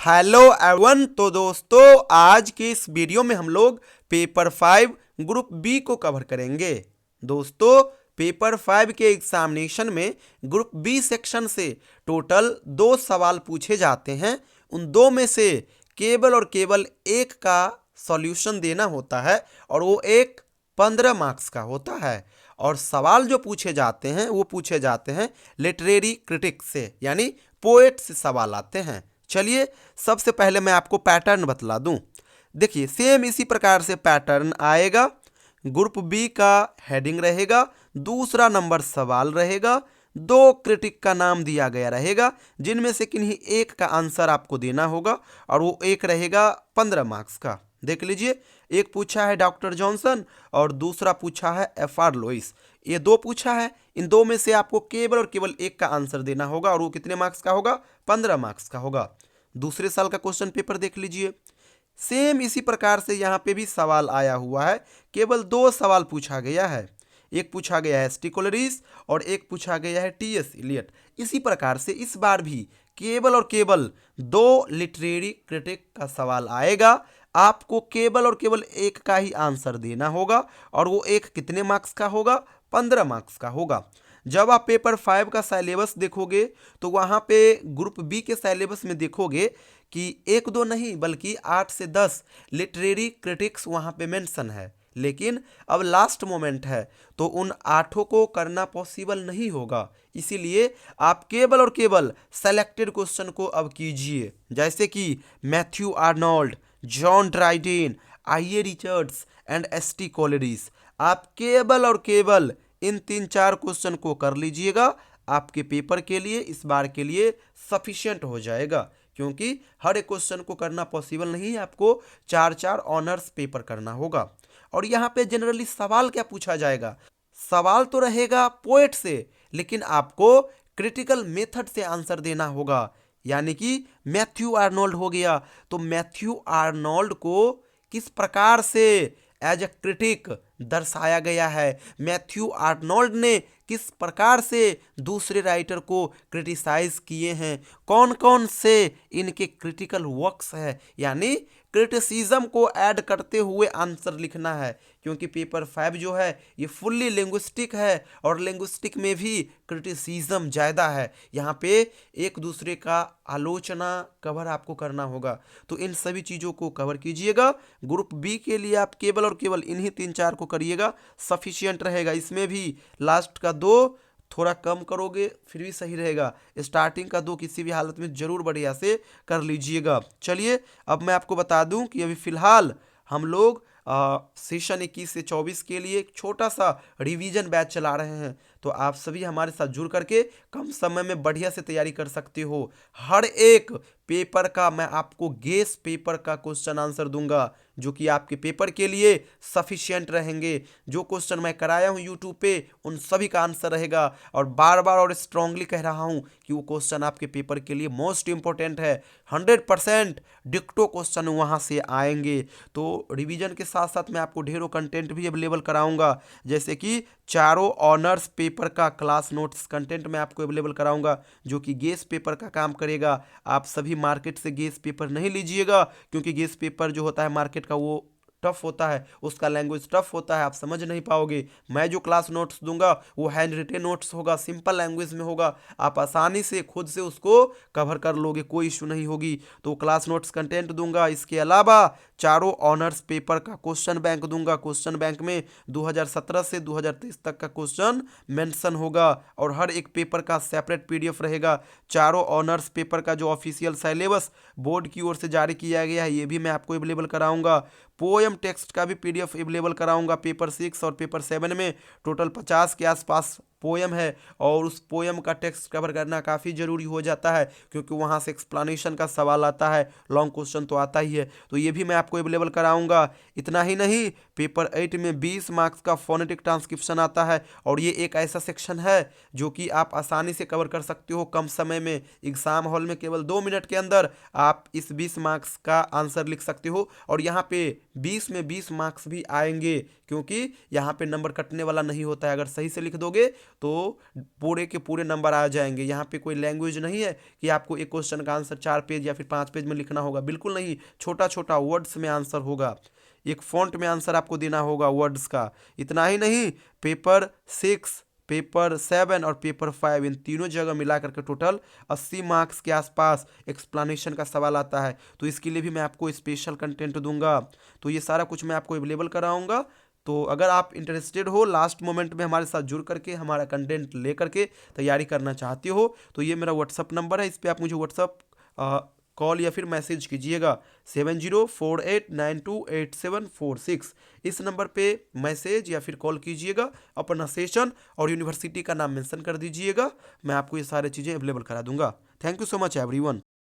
Hello everyone. तो दोस्तों आज के इस वीडियो में हम लोग पेपर 5 ग्रुप बी को कवर करेंगे। दोस्तों पेपर 5 के एग्जामिनेशन में ग्रुप बी सेक्शन से टोटल 2 सवाल पूछे जाते हैं। उन 2 में से केवल और केवल एक का सॉल्यूशन देना होता है और वो एक 15 मार्क्स का होता है। और सवाल जो पूछे जाते हैं वो पूछे जाते हैं लिटरेरी क्रिटिक से, यानी पोएट से सवाल आते हैं। चलिए सबसे पहले मैं आपको पैटर्न बतला दूं। देखिए सेम इसी प्रकार से पैटर्न आएगा। ग्रुप बी का हेडिंग रहेगा, दूसरा नंबर सवाल रहेगा, 2 क्रिटिक का नाम दिया गया रहेगा जिनमें से किन्हीं एक का आंसर आपको देना होगा और वो एक रहेगा 15 मार्क्स का। देख लीजिए, एक पूछा है डॉक्टर जॉनसन और दूसरा पूछा है FR लुईस। ये 2 पूछा है, इन 2 में से आपको केवल और केवल एक का आंसर देना होगा और वो कितने मार्क्स का होगा? 15 मार्क्स का होगा। दूसरे साल का क्वेश्चन पेपर देख लीजिए, सेम इसी प्रकार से यहाँ पे भी सवाल आया हुआ है। केवल 2 सवाल पूछा गया है, एक पूछा गया है ST कोलरिस और एक पूछा गया है TS इलियट। इसी प्रकार से इस बार भी केवल और केवल 2 लिटरेरी क्रिटिक का सवाल आएगा। आपको केवल और केवल एक का ही आंसर देना होगा और वो एक कितने मार्क्स का होगा? 15 मार्क्स का होगा। जब आप पेपर 5 का सिलेबस देखोगे तो वहाँ पे ग्रुप बी के सिलेबस में देखोगे कि 1-2 नहीं बल्कि 8 से 10 लिटरेरी क्रिटिक्स वहाँ पे मेंशन है। लेकिन अब लास्ट मोमेंट है तो उन 8 को करना पॉसिबल नहीं होगा, इसीलिए आप केवल और केवल सेलेक्टेड क्वेश्चन को अब कीजिए, जैसे कि Matthew Arnold, John Dryden, IE Richards and ST कोलरिस। आप केवल और केवल इन 3-4 क्वेश्चन को कर लीजिएगा, आपके पेपर के लिए इस बार के लिए सफिशिएंट हो जाएगा, क्योंकि हर एक क्वेश्चन को करना पॉसिबल नहीं है। आपको 4-4 ऑनर्स पेपर करना होगा। और यहाँ पे जनरली सवाल क्या पूछा जाएगा? सवाल तो रहेगा पोएट से, लेकिन आपको क्रिटिकल मेथड से आंसर देना होगा। यानी कि मैथ्यू आर्नोल्ड हो गया तो मैथ्यू आर्नोल्ड को किस प्रकार से एज अ क्रिटिक दर्शाया गया है, मैथ्यू आर्नोल्ड ने किस प्रकार से दूसरे राइटर को क्रिटिसाइज किए हैं, कौन कौन से इनके क्रिटिकल वर्क्स है, यानी क्रिटिसिज्म को ऐड करते हुए आंसर लिखना है। क्योंकि पेपर 5 जो है ये फुल्ली लिंग्विस्टिक है और लिंग्विस्टिक में भी क्रिटिसिज्म ज़्यादा है। यहाँ पे एक दूसरे का आलोचना कवर आपको करना होगा, तो इन सभी चीज़ों को कवर कीजिएगा। ग्रुप बी के लिए आप केवल और केवल इन्हीं 3-4 को करिएगा, सफिशिएंट रहेगा। इसमें भी लास्ट का 2 थोड़ा कम करोगे फिर भी सही रहेगा, स्टार्टिंग का 2 किसी भी हालत में जरूर बढ़िया से कर लीजिएगा। चलिए अब मैं आपको बता दूं कि अभी फिलहाल हम लोग सेशन 21 से 24 के लिए एक छोटा सा रिवीजन बैच चला रहे हैं, तो आप सभी हमारे साथ जुड़ करके कम समय में बढ़िया से तैयारी कर सकते हो। हर एक पेपर का मैं आपको गेस पेपर का क्वेश्चन आंसर दूंगा जो कि आपके पेपर के लिए सफिशिएंट रहेंगे। जो क्वेश्चन मैं कराया हूँ यूट्यूब पे उन सभी का आंसर रहेगा, और बार बार और स्ट्रांगली कह रहा हूँ कि वो क्वेश्चन आपके पेपर के लिए मोस्ट इंपॉर्टेंट है। 100% डिक्टो क्वेश्चन वहाँ से आएंगे। तो रिवीजन के साथ साथ मैं आपको ढेरों कंटेंट भी अवेलेबल कराऊंगा, जैसे कि चारों ऑनर्स पेपर का क्लास नोट्स कंटेंट मैं आपको अवेलेबल कराऊंगा जो कि गेस पेपर का काम करेगा। आप सभी मार्केट से गेस पेपर नहीं लीजिएगा, क्योंकि गेस पेपर जो होता है मार्केट का वो टफ होता है, उसका लैंग्वेज टफ होता है, आप समझ नहीं पाओगे। मैं जो क्लास नोट्स दूंगा वो हैंड रिटेन नोट्स होगा, सिंपल लैंग्वेज में होगा, आप आसानी से खुद से उसको कवर कर लोगे, कोई इशू नहीं होगी। तो क्लास नोट्स कंटेंट दूंगा। इसके अलावा चारों ऑनर्स पेपर का क्वेश्चन बैंक दूंगा। क्वेश्चन बैंक में 2017 से 2023 तक का क्वेश्चन मेंशन होगा और हर एक पेपर का सेपरेट PDF रहेगा। चारों ऑनर्स पेपर का जो ऑफिशियल सिलेबस बोर्ड की ओर से जारी किया गया है ये भी मैं आपको अवेलेबल कराऊंगा। पोएम टेक्स्ट का भी PDF अवेलेबल कराऊंगा। पेपर 6 और पेपर 7 में टोटल 50 के आसपास पोएम है और उस पोएम का टेक्स्ट कवर करना काफ़ी ज़रूरी हो जाता है, क्योंकि वहाँ से एक्सप्लेनेशन का सवाल आता है, लॉन्ग क्वेश्चन तो आता ही है, तो ये भी मैं आपको अवेलेबल कराऊंगा। इतना ही नहीं, पेपर 8 में 20 मार्क्स का फोनेटिक ट्रांसक्रिप्शन आता है और ये एक ऐसा सेक्शन है जो कि आप आसानी से कवर कर सकते हो कम समय में। एग्जाम हॉल में केवल 2 मिनट के अंदर आप इस 20 मार्क्स का आंसर लिख सकते हो, और यहाँ पे 20 में 20 मार्क्स भी आएंगे, क्योंकि यहाँ पे नंबर कटने वाला नहीं होता है। अगर सही से लिख दोगे तो पूरे के पूरे नंबर आ जाएंगे। यहाँ पे कोई लैंग्वेज नहीं है कि आपको एक क्वेश्चन का आंसर 4 पेज या फिर 5 पेज में लिखना होगा, बिल्कुल नहीं। छोटा छोटा वर्ड्स में आंसर होगा, एक फॉन्ट में आंसर आपको देना होगा वर्ड्स का। इतना ही नहीं, पेपर 6, पेपर 7 और पेपर 5 इन तीनों जगह मिला करके टोटल 80 मार्क्स के आसपास एक्सप्लेनेशन का सवाल आता है। तो इसके लिए भी मैं आपको स्पेशल कंटेंट दूंगा। तो ये सारा कुछ मैं आपको अवेलेबल कराऊंगा। तो अगर आप इंटरेस्टेड हो, लास्ट मोमेंट में हमारे साथ जुड़ करके हमारा कंटेंट ले करके तैयारी करना चाहते हो, तो ये मेरा व्हाट्सअप नंबर है, इस पर आप मुझे व्हाट्सअप कॉल या फिर मैसेज कीजिएगा 7048928746। इस नंबर पे मैसेज या फिर कॉल कीजिएगा, अपना सेशन और यूनिवर्सिटी का नाम मेंशन कर दीजिएगा। मैं आपको ये सारी चीज़ें अवेलेबल करा दूंगा। Thank you so much everyone.